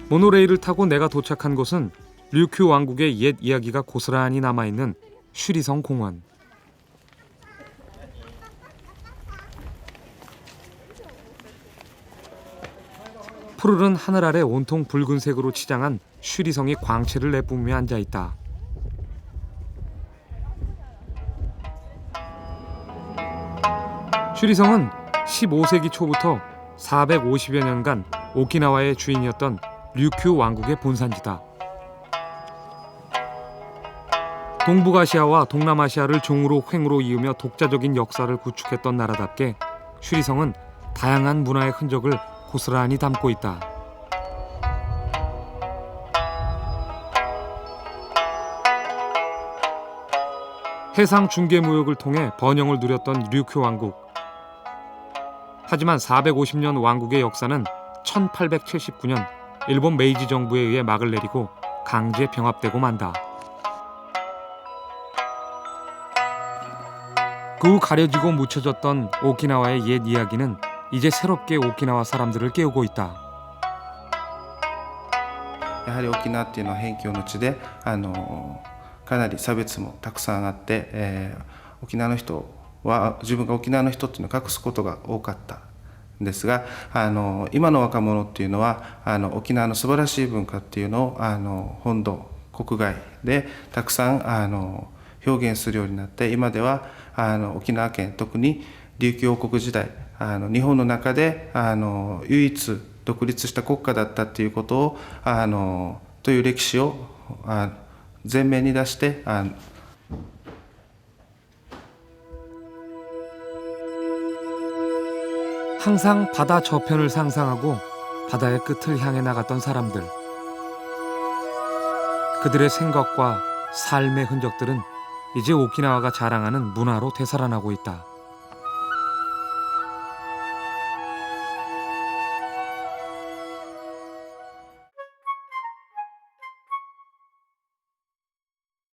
모노레일을 타고 내가 도착한 곳은 류큐 왕국의 옛 이야기가 고스란히 남아있는 쉬리성 공원. 푸르른 하늘 아래 온통 붉은색으로 치장한 쉬리성이 광채를 내뿜으며 앉아있다. 쉬리성은 15세기 초부터 450여 년간 오키나와의 주인이었던 류큐 왕국의 본산지다. 동북아시아와 동남아시아를 종으로 횡으로 이으며 독자적인 역사를 구축했던 나라답게 쉬리성은 다양한 문화의 흔적을 고스란히 담고 있다. 해상 중개 무역을 통해 번영을 누렸던 류큐 왕국. 하지만 450년 왕국의 역사는 1879년 일본 메이지 정부에 의해 막을 내리고 강제 병합되고 만다. 그 후 가려지고 묻혀졌던 오키나와의 옛 이야기는 이제 새롭게 오키나와 사람들을 깨우고 있다. やはり沖縄っていうのは辺境の地でかなり差別もたくさんあって、沖縄の人は自分が沖縄の人っていうのを隠すことが多かったんですが、今の若者っていうのは沖縄の素晴らしい文化っていうのを本土国外でたくさん表現するようになって、今では沖縄県特に琉球王国時代日本の中で唯一独立した国家だったっていうことをという歴史を前面に出して 항상 바다 저편을 상상하고 바다의 끝을 향해 나갔던 사람들. 그들의 생각과 삶의 흔적들은 이제 오키나와가 자랑하는 문화로 되살아나고 있다.